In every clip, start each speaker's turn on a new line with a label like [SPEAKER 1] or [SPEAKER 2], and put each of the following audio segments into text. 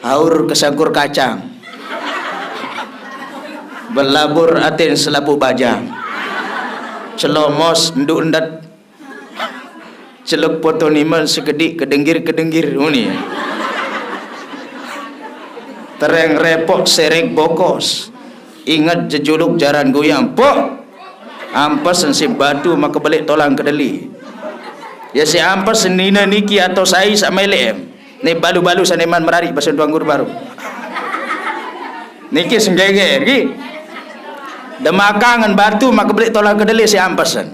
[SPEAKER 1] Aur kesakur kacang, belabur atin selapu bajang, celomos nduk ndat, celuk potoniman sekedik kedenggir uni. Tereng repok serek bokos, ingat jejuluk jaran goyang. Pok ampas si batu maka balik tolang kedeli. Ya si ampas nina niki atau sai sak melem. Ni balu-balu saneman merari bahasa tuang guru baru. Niki senggege ki. Demakangan batu maka balik tolang kedeli si ampasan.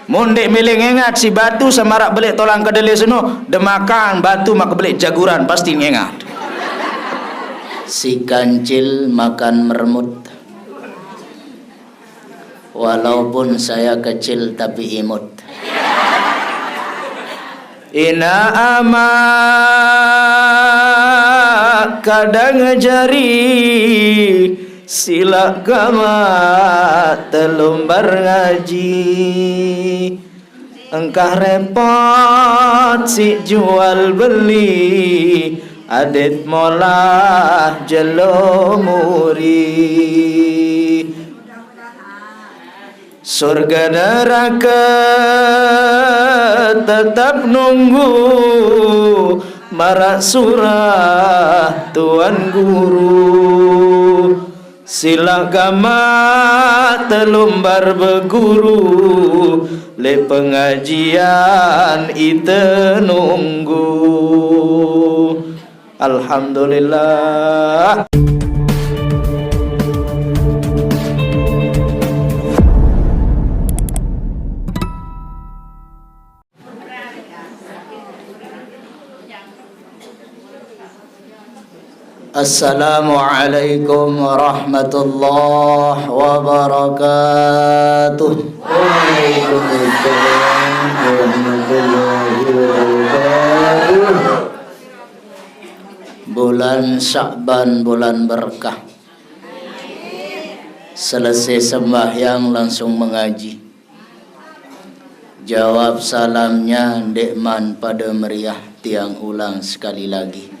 [SPEAKER 1] Mondek meleng ingat si batu samarak balik tolang kedeli seno, demakang batu maka balik jaguran pasti ngengat. Si kancil makan mermut. Walaupun saya kecil tapi imut. Ina ama kadang jari sila kama telumbar ngaji. Engkah repot si jual beli, adet molah jelo muri. Surga neraka tetap nunggu, marak surah tuan guru. Sila gama telumbar berguru, le pengajian ite nunggu. Alhamdulillah. Assalamualaikum warahmatullahi wabarakatuh. Waalaikumsalam warahmatullahi wabarakatuh. Bulan Sya'ban, bulan berkah. Selesai sembahyang langsung mengaji. Jawab salamnya Dekman pada meriah, tiang ulang sekali lagi.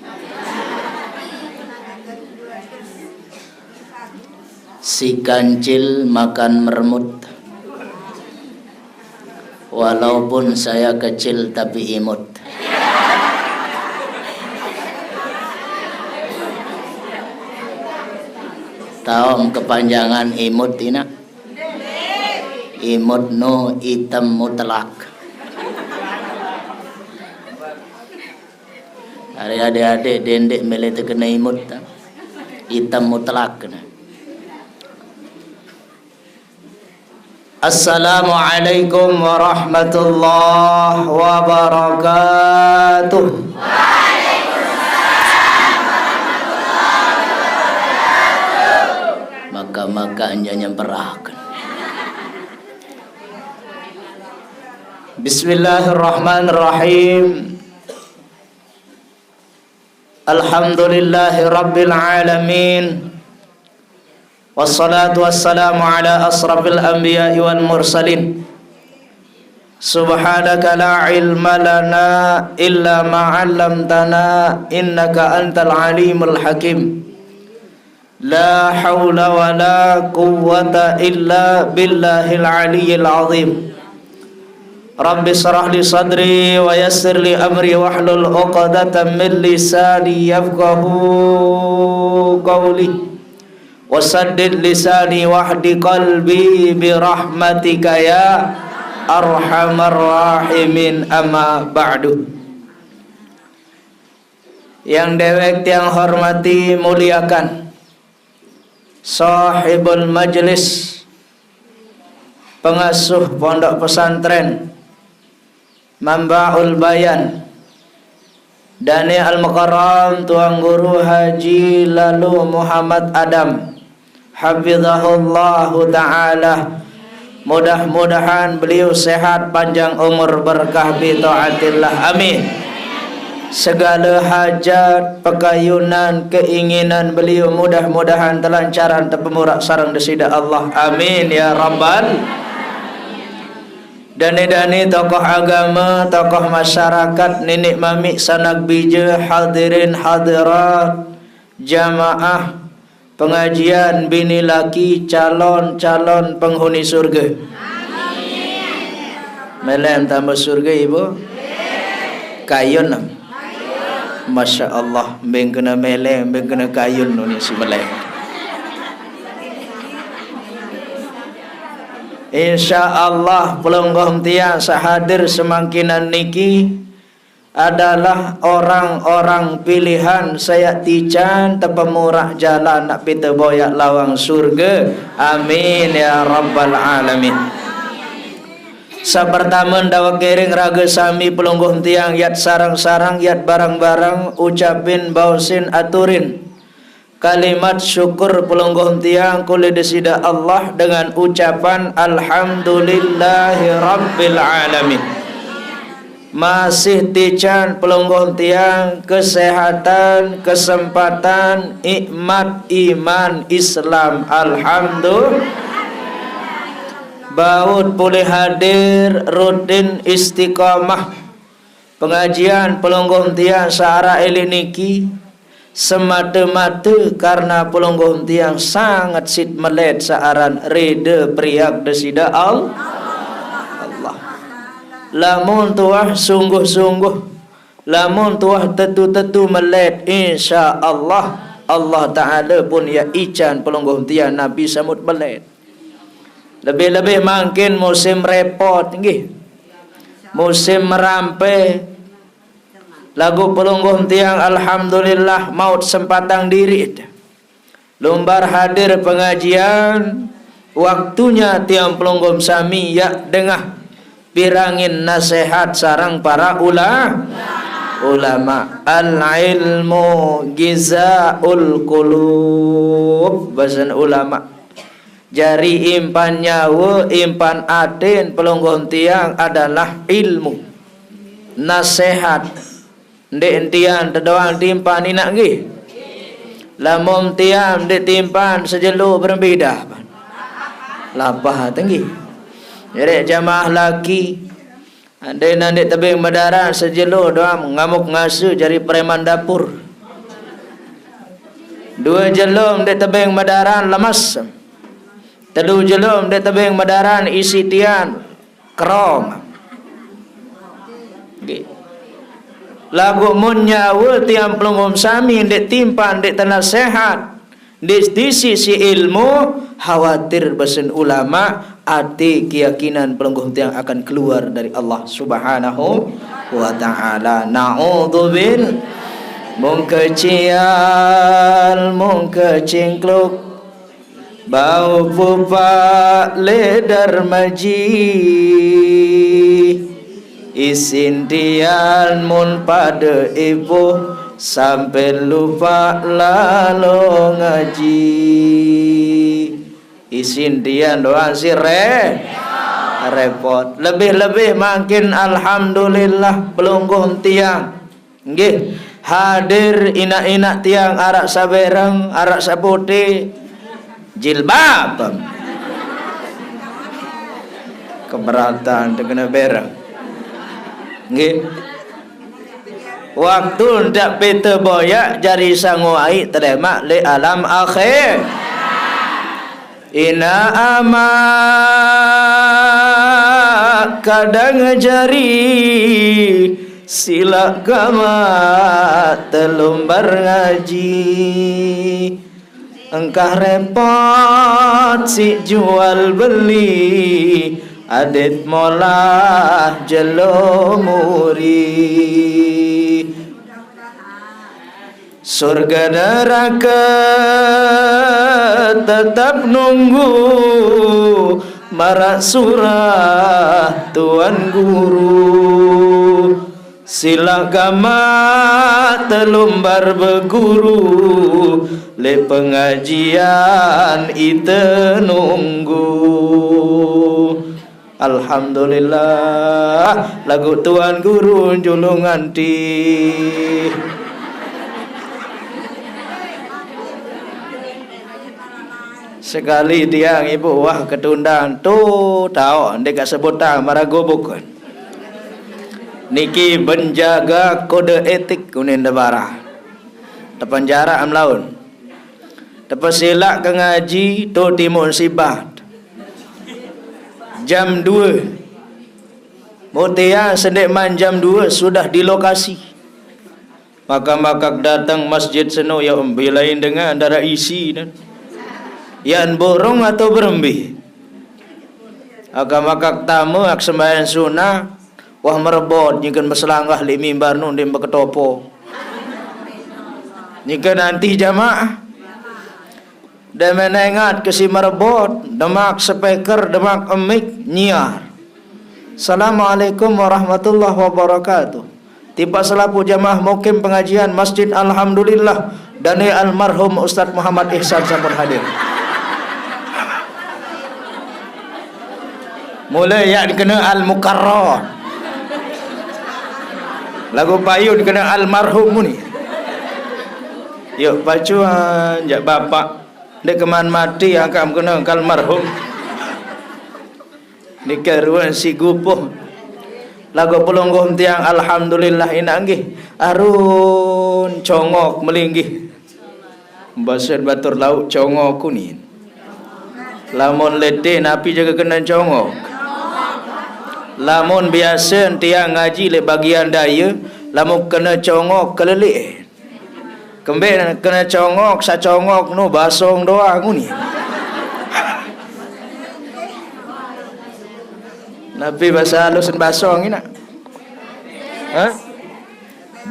[SPEAKER 1] Si kancil makan mermut. Walaupun saya kecil tapi imut. Tahu kepanjangan imut ina? Imut no itam mutlak. Hari adik-adik dendek mele terkena imut tak? Itam mutlak kena. Assalamualaikum warahmatullahi wabarakatuh. Waalaikumsalam warahmatullahi wabarakatuh. Maka anja nyamperahkan. Bismillahirrahmanirrahim. Alhamdulillahi rabbil alamin. Wassalatu wassalamu ala asrafil anbiya'i wal mursalin. Subhanaka la ilma lana illa ma 'allamtana innaka antal alimul hakim. La hawla wa la quwwata illa billahil aliyyil azim. Rabbi shrah li sadri wa yassir li amri wahlul 'uqdatam min lisani yafqahu qawli. Wasaddid lisani wahdi qalbi birahmatika ya arhamar rahimin, amma ba'du. Yang dewek tiang hormati muliakan sahibul majlis, pengasuh pondok pesantren Manba'ul Bayan Dani Al-Mukarram, Tuan Guru Haji Lalu Muhammad Adam, hafizahullahu ta'ala. Mudah-mudahan beliau sehat, panjang umur, berkah bi taatillah, amin. Segala hajat, pekayunan, keinginan beliau mudah-mudahan telancaran, terpemurak sarang desida Allah, amin ya rabbal. Dani tokoh agama, tokoh masyarakat, nenek mami, sanak bija, hadirin hadirat, jamaah pengajian bini laki calon-calon penghuni surga. Melem tambah surga ibu. Kayun. Masya Allah, beng kena melem, beng kena kayun ni si melem. Insya Allah pelonggoh tiang sahadir semangkinan niki adalah orang-orang pilihan saya tican tepemurah jalan nak pita boyak lawang surga. Amin ya rabbal alamin. Sapertama dawa kering raga sami pelungguh tiang yat sarang-sarang yat barang-barang ucapin bausin aturin kalimat syukur pelungguh tiang kuli desida Allah dengan ucapan alhamdulillahi rabbil alamin. Masih tican pelungguh tiang kesehatan, kesempatan, nikmat iman Islam. Alhamdulillah. Baut boleh hadir rutin istiqamah pengajian pelungguh tiang seara eliniki semata-mata karena pelungguh tiang sangat sit melet searan reda priak desida Allah. Lamun tuah sungguh-sungguh, lamun tuah tetu-tetu melet, insya Allah Allah Ta'ala pun ya ican pelungguh tiang Nabi samut melet. Lebih-lebih makin musim repot nggih. Musim merampai. Lagu pelungguh tiang alhamdulillah maut sempatang diri. Lumbar hadir pengajian waktunya tiang pelungguh sami ya dengah pirangin nasihat sarang para ulama. Al-ilmu gizaul qulub bahasa ulama. Jari impan nyawa impan atin pelungguh tiang adalah ilmu nasihat. Ndek tiang terdoang timpan inak nggih. Lamun tiang ndek timpan sejelo berbeda. Lapah tinggi. Jadi jamaah laki ada nanti tebing madaran sejelo doang ngamuk ngasu jari preman dapur. Dua jelum di tebing madaran lemas. Telu jelum di tebing madaran isi tian kerong. Lagu mun nyawa tiang pelungum sami di timpan di tanah sehat. Di sisi ilmu khawatir besen ulama ati keyakinan pelungguh tiang akan keluar dari Allah Subhanahu wa taala. Na'udzubil mungkecial mungkecingkluk bau pupa ledar maji isin tian mun pada ibu sampai lupa lalu ngaji. Isin dia doang si repot. Lebih-lebih makin alhamdulillah pelungguh tiang nggih hadir inak-inak tiang arak sabereng arak saputi jilbab keberatan dengan bereng nggih. Waktu ndak pita boyak jari sanguai terima le alam akhir. Ina ama kadang jari sila kama telumbar ngaji. Engkah repot si jual beli adet molah jelo muri. Surga neraka tetap nunggu marak surah Tuan Guru. Sila gama telumbar berguru le pengajian ite nunggu. Alhamdulillah lagu Tuan Guru julungan ti. Sekali tiang ibu wah ketundang tu tahu dekat sebutan maragobuk. Niki menjaga kode etik kunin debara. terpenjara am laun. Terpesilak ke ngaji tu timur sibat. Jam 2. Mutia sendeman jam 2 sudah di lokasi. Maka datang masjid seno ya bilain dengan darah isi dan yan borong atau berembi. Maka tamu ak sembahyang sunnah wah merebot nyikan berselangah li mimbar nun dem berketopo. Jika nanti jamaah dan menengat ke si merebot demak speaker demak emik nyiar. Assalamualaikum warahmatullahi wabarakatuh. Tiba selaku jamaah mukim pengajian Masjid Alhamdulillah dan almarhum Ustaz Muhammad Ihsan sampun hadir. Mulai ya dikena al-mukarrar. Lagu payun dikena almarhum ni. Yuk pacuan jak bapak dek keman mati angkam kena almarhum. Dikeruan si gupuh. Lagu pelungguh tiang alhamdulillah inanggih arun congok melinggih. Basir batur lauk congok kunin. Lamun lete napi jaga kena congok. Lamun biasa tiang ngaji le bagian daya, lamun kena congok kelelik. Kembe kena congok sa congok nu basong doang kunin. Nabi bahasa halus dan basong ini nak.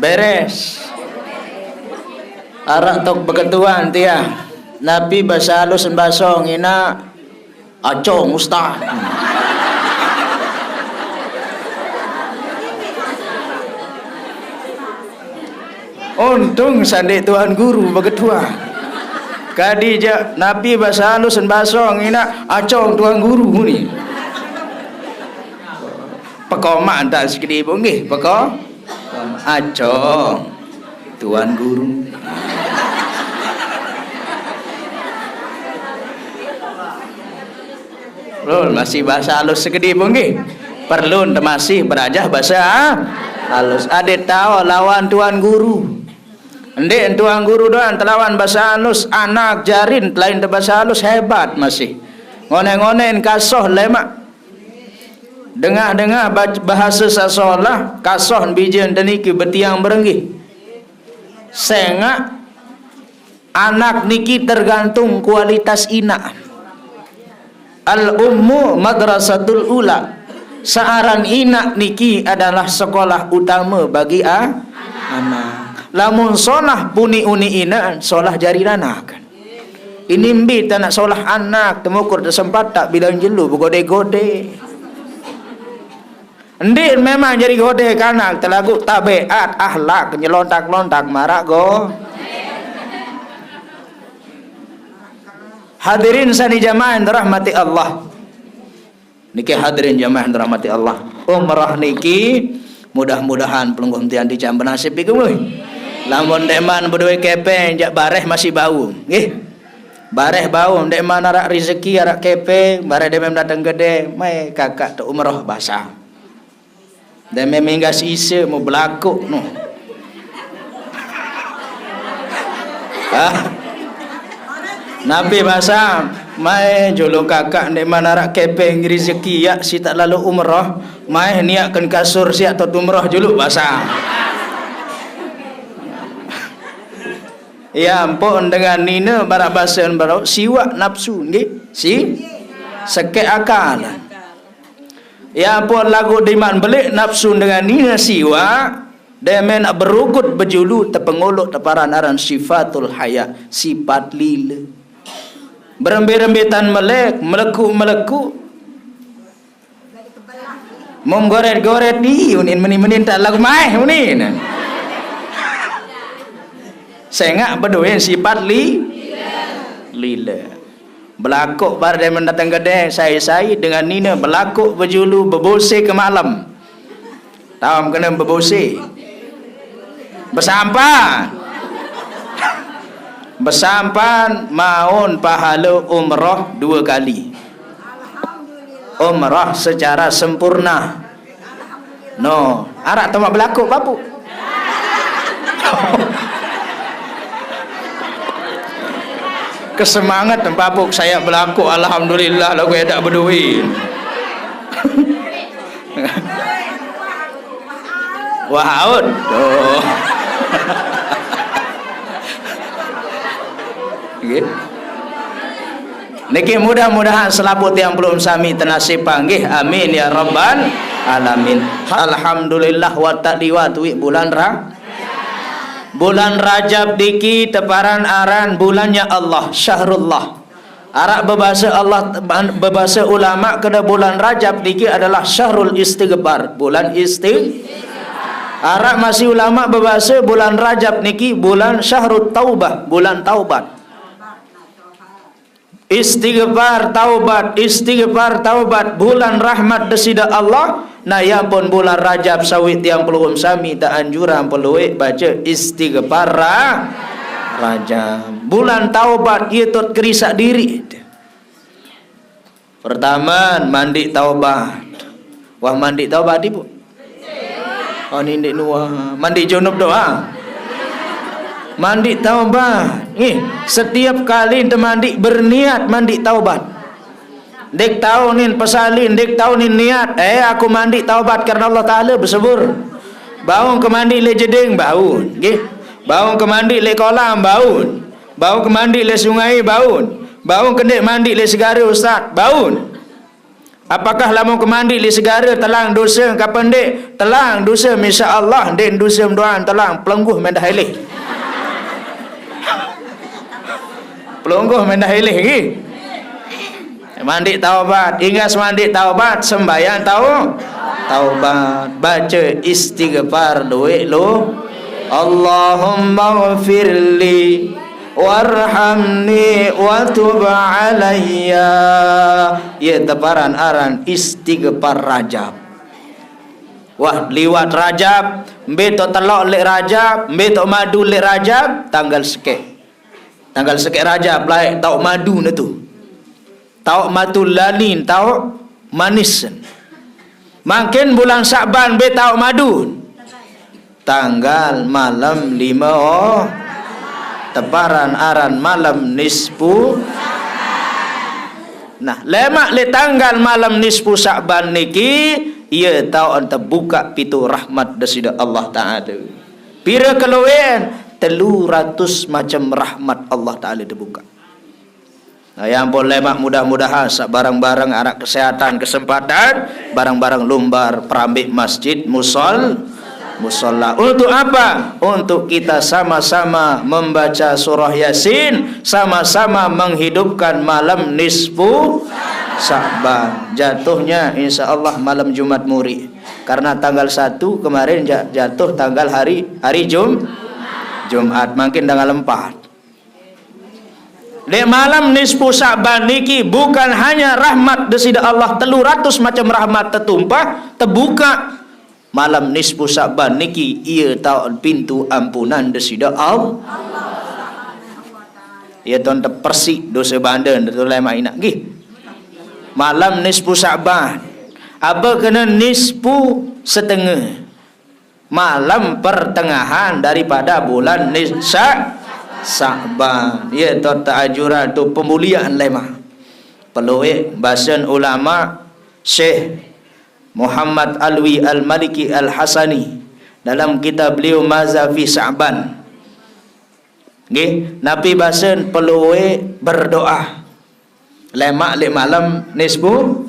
[SPEAKER 1] Beres. Arak tok beketuan tiang. Nabi bahasa halus dan basong ini acong ustaz. Untung sandik tuan guru beketuan. Kadija Nabi bahasa halus dan basong ini acong tuan guru ni. Pekomak tak sekali pun nggih, peko acong tuan guru. Lol masih bahasa halus sekali pun nggih. Perlu masih berajah bahasa halus. Adik tahu lawan tuan guru. Ndek tuan guru doan telawan bahasa halus, anak jarin lain bahasa halus hebat masih. Ngone-ngonen kasoh lemak. Dengar-dengar bahasa sasolah kasoh bijen deniki betiang berenggih. Sengak anak niki tergantung kualitas ina. Al-ummu madrasatul ula. Searan ina niki adalah sekolah utama bagi anak. Lamun solah puni uni ina solah jari anak. Ini mbi tak nak solah anak temukur tersempat tak bilang jelu bergode-gode. Ndik memang jadi gode kanak telagu tabiat ahlak nyelontak-lontak marak go. Hadirin sani jamaah rahmati Allah. Niki hadirin jamaah rahmati Allah. Umrah niki mudah-mudahan pelungguh tian dicam nasib iku euy. Lamun deman berdua kepeng jak bareh masih bau. Nggih. Bareh bau ndek mana rak rezeki arak kepeng, bareh demem datang gede, mai kakak tu umrah basah. Dan memang isa mau berlaku no. Nabi bahasa mai jolo kakak ndek mana rak kepeng rezeki ya si tak lalu umrah, mai niatkan kasur si atau umrah julu bahasa. Ya ampun dengan nina barak basan barak siwak nafsu nggih si sekek akalan. Ya ampun lagu diman belik nafsu dengan nina siwa demen berukut berjulu tepengolok teparan aran sifatul haya sifat lila berembet-rembetan melek meleku menggoret-goret di unin menin tak lagu mai unin sengak berdoa sifat lila berlakuk bar dia mendatang gede saya dengan nina berlakuk berjulu berbose ke malam tahu kena berbose bersampan maun pahala umrah 2 kali umrah secara sempurna no arak tomak berlakuk bapu kesemangat papuk saya berlaku alhamdulillah lagu ada berduit. Wah, oh. Nggih. Niki mudah-mudahan selaput yang belum sami tenasib panggih. Amin ya rabbal alamin. Alhamdulillah wa ta'liwatwi bulan Rajab diki teparan aran bulannya Allah, syahrullah. Arak berbahasa ulama kena bulan Rajab diki adalah syahrul istighfar, bulan Arak masih ulama berbahasa bulan Rajab niki bulan syahrul taubah, bulan taubat. Istighfar taubat bulan rahmat desida Allah. Nah ya pun bulan Rajab sawit yang pelum sami tak anjuran peluik baca istighfar Rajab. Bulan taubat ia tot kerisak diri. Pertama mandi taubat. Wah mandi taubat ibu. Oh ni ndik nuah. Mandi junub doa. Mandi taubat. Setiap kali mandi berniat mandi taubat. Dek tahu nin pesalin, dek tahu nin niat. Aku mandi taubat karena Allah Taala bersebur. Baung ke mandi le jeding baun, nggih. Baung ke mandi le kolam baun. Baung ke mandi le sungai baun. Baung kendek mandi le segara ustaz baun. Apakah lamun ke mandi le segara telang dosa kapan dek? Telang dosa insya-Allah, dek dosa doan telang pelengguh mendah helih. Pelengguh mendah helih nggih. Mandi taubat, ingat mandi taubat, sembahyang taubat, baca istighfar duit lu. Allahumma ghfirli warhamni wa tub alayya. Ya teparan aran istighfar Rajab. Wah liwat Rajab, beto telok lek Rajab, beto madu lek Rajab, tanggal sekek Rajab laik tau madu na tu. Tau matul lanin, tau manis. Makin bulan Sa'ban be tau madu. Tanggal malam 5 teparan aran malam nisfu. Nah, lemak le tanggal malam nisfu Sa'ban niki ia tau anta buka pintu rahmat desida Allah Taala. Pira keluwen 300 macam rahmat Allah Taala dibuka. Nah, yang boleh mak mudah-mudahan barang-barang arak kesehatan kesempatan barang-barang lumbar perambik masjid musola. Untuk apa? Untuk kita sama-sama membaca surah Yasin, sama-sama menghidupkan malam nisfu Sa'ban. Jatuhnya insya-Allah malam Jumat Muri. Karena tanggal 1 kemarin jatuh tanggal hari Jumat, makin tanggal 4. Di malam nisfu Sa'ban niki bukan hanya rahmat desida Allah 300 macam rahmat tertumpah terbuka. Malam nisfu Sa'ban niki ia tahu pintu ampunan desida Allah. Ia tuan terpersik dosa bandan tulai mak inak nggih. Malam nisfu Sa'ban. Apa kena nisfu setengah. Malam pertengahan daripada bulan Sa'ban. Ya tu ta'ajuran tu pemuliaan lemah. Peluik bahasan ulama Syekh Muhammad Alwi Al-Maliki Al-Hasani dalam kitab beliau Maza fi Sa'ban. Nggih, napi bahasan peluik berdoa. Lemak le malam nisfu.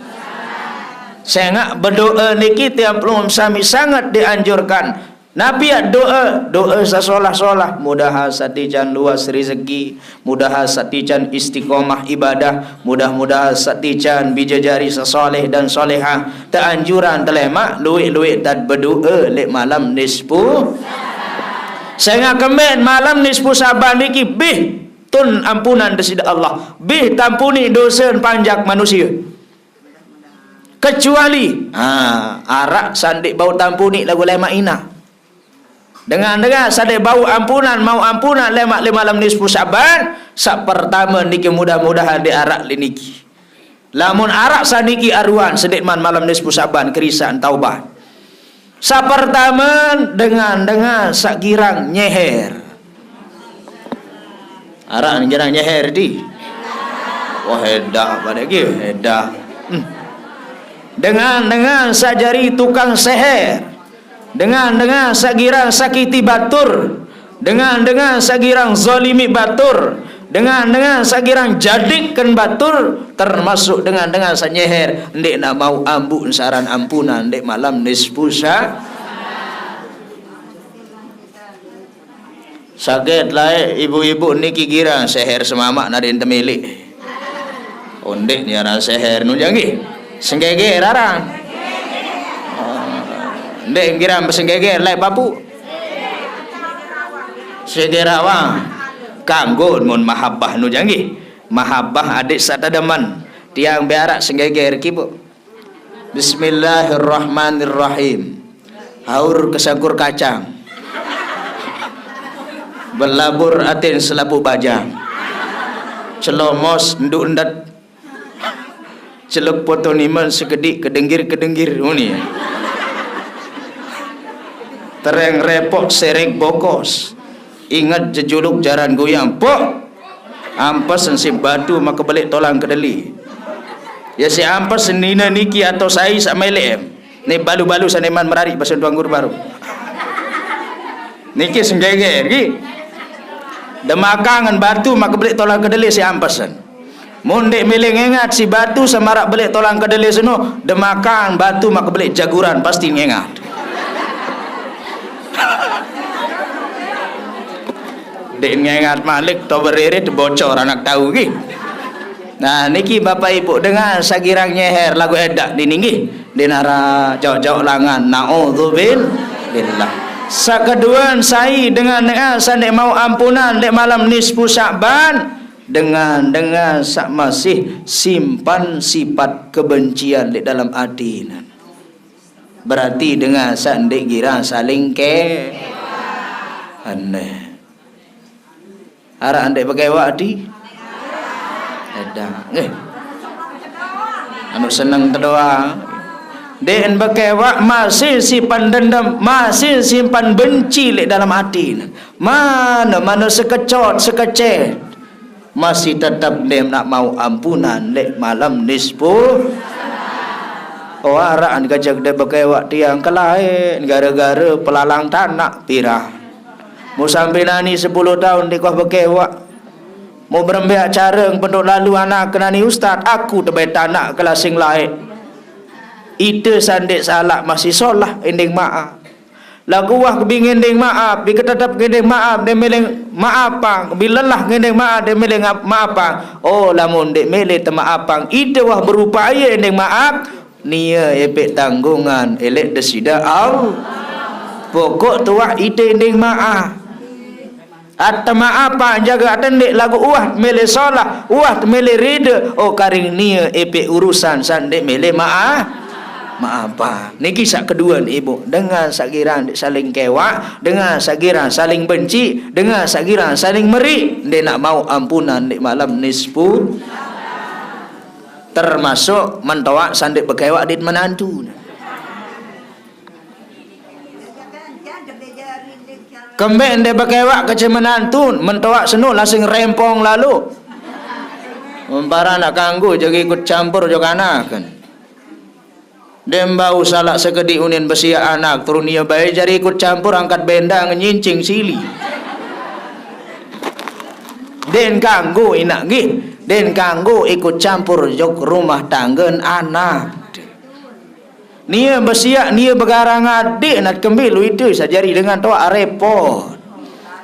[SPEAKER 1] Saya berdoa niki tiap belum sami sangat dianjurkan. Nabi doa sasolah-solah, mudah satijan luas rezeki, mudah satijan istiqomah ibadah, mudah satijan bijajari sesoleh dan solehah. Teanjuran telemak luik dan berdoa lek malam nisfu. Saya kemen malam nisfu Sa'ban niki bih tun ampunan desida Allah, bih tampuni dosa panjang manusia. Kecuali arak sandik bau tampuni lagu lemak ina. Dengan sadai bau ampunan mau ampunan lemak le malam nisfu Sa'ban sak pertama niki mudah-mudahan di arak niki. Lamun arak saniki aruan sedikman malam nisfu Sa'ban kerisan taubat. Sak pertama dengan sak girang nyeher. Arak jarang nyeher di. Wah edah pada lagi edah. Dengan sajari tukang seher, dengan sagirang sakiti batur, dengan sagirang zalimi batur, dengan sagirang jadikan batur, termasuk dengan sanyeher ndek nak mau ambun saran ampunan ndek malam nisfu sakit lah ibu-ibu niki girang seher semamak nadin temilik ondek ni arang seher nu jangi senggeger arang ndek girang besenggeger lai papu seger awang kanggo mun mahabbah nu jangi mahabbah adik satadaman tiang bearak senggeger kibu. Bismillahirrahmanirrahim. Haur kesangkur kacang belabur atin selapu bajang celomos nduk ndat celuk potoniman sekedik kedenggir uni tereng repot serek bokos ingat jejuluk jaran goyang pok ampas si batu maka balik tolang kedeli ya si ampas senina niki atau sai sak melek ni balu-balu saneman merari pasal tuang guru baru niki senggege ki demakangan batu maka balik tolang kedeli si ampasan mondek meleng ingat si batu samarak balik tolang kedeli seno demakan batu maka balik jaguran pasti ngengat dek ngengat malik to beririt bocor anak tahu ki. Nah niki bapak ibu dengan sagirang nyeher lagu edak dininggi dinara jauh-jauh langan naudzubillah. Sakeduan sai dengan sandek mau ampunan dek malam nisfu Sya'ban dengan sak masih simpan sifat kebencian di dalam hati. Berarti dengan sandek girang saling ke aneh. Ara andek bekewa di ada anu senang terdoa den bekewa masih simpan dendam masih simpan benci lek dalam hati mana sekecot sekecet masih tetap dem nak mau ampunan lek malam nisfu orang gajak de bekewa tiang kelain gara-gara pelalang tanah pirah mau sampai nani 10 tahun di kuah bekewa mau berembek careng penduk lalu anak kenani ustaz aku tebai tanak kelas sing lain ite sandek salah masih solah ending maaf lagu wah kebingin ending maaf bi ketetap ending maaf de meleng maafang bila lelah ending maaf de meleng maafang oh lamun dek mele te maafang ite wah berupaya ending maaf nia epek tanggungan elek desida au pokok tu wah ite ending maaf atau maapa jaga atendek lagu uah mele solah uah mele rida oh karing nia epek urusan sandek mele maapa niki sak kedua ibu dengan sakiran saling kewa dengan sakiran saling benci dengan sakiran saling meri dia nak mau ampunan di malam nisfu termasuk mentawak sandek bekewa dit menantu kembek dia berkewak ke menantun mentawak senu langsung rempong lalu para nak kanggu jadi ikut campur juga anak kan dembau salah sekedik unin besia anak turun ia baik jadi ikut campur angkat benda nyincing sili den kanggu inak gi den kanggu ikut campur jok rumah tanggen anak nia bersiak nia bergarang adik nak kembil itu sajari dengan toa repot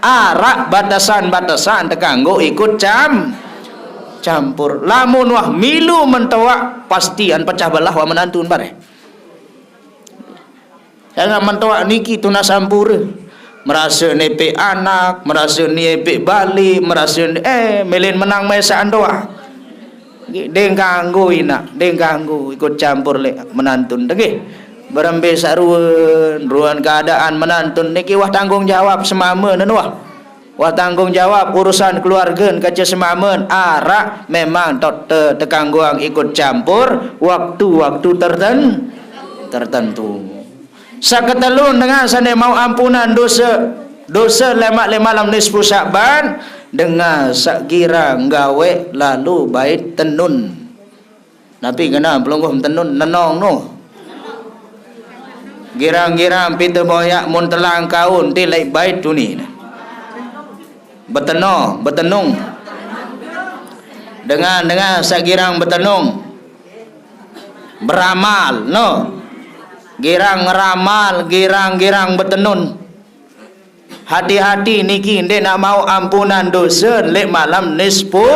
[SPEAKER 1] arak batasan-batasan tekanggo ikut campur lamun wah milu mentawak pastian pecah belah wah menantun bare jangan mentawak niki tuna sampur merasa nepek anak merasa nepek balik merasa melin menang mesaan doa deng kanggo ina deng kanggo ikut campur lek menantun dege berembe ruan keadaan menantun niki wah tanggung jawab semamen wah tanggung jawab urusan keluarga kaca semamen arak memang tekangguang ikut campur waktu-waktu tertentu saketelun dengan sane mau ampunan dosa lemak malam nisfu Sya'ban dengar sak girang gawe lalu bait tenun. Nabi kena pelungguh tenun nenong no. Girang-girang pita boyak mun telang kaun ti lai bait tu ni. Betenung. Dengan sak girang betenung. Beramal no. Girang ngeramal, girang betenun. Hati-hati niki ndek nak mau ampunan dosa lek malam nisfu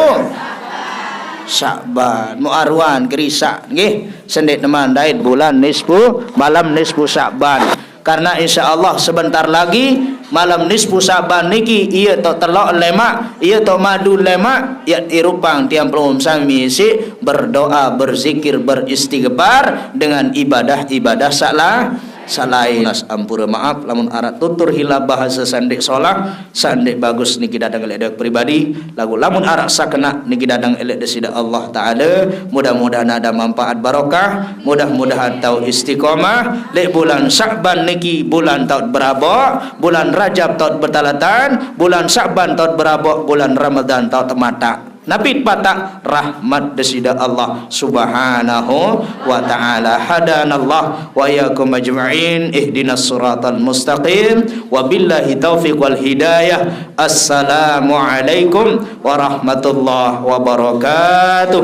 [SPEAKER 1] Sya'ban. Muarwan kerisak nggih. Sendik teman dait bulan nisfu malam nisfu Sya'ban. Karena insya-Allah sebentar lagi malam nisfu Sya'ban niki ia tok telok lemak, ia tok madu lemak, ya irupang tiang pelum sami isi berdoa, berzikir, beristighfar dengan ibadah-ibadah salain nas ampura maaf lamun arat tutur hilap bahasa sandik solah sandik bagus niki dadang elek pribadi lagu lamun arat sakena niki dadang elek desida Allah taala. Mudah-mudahan ada manfaat barokah, mudah-mudahan tau istiqomah lek bulan Sya'ban niki bulan taut berabok, bulan Rajab taut bertalatan, bulan Sya'ban taut berabok, bulan Ramadan taut mata. Nabi patak rahmat desida Allah subhanahu wa ta'ala. Hadanallah wa yakum ajma'in ihdinas siratal mustaqim wa billahi taufiq wal hidayah. Assalamu alaikum warahmatullahi wabarakatuh.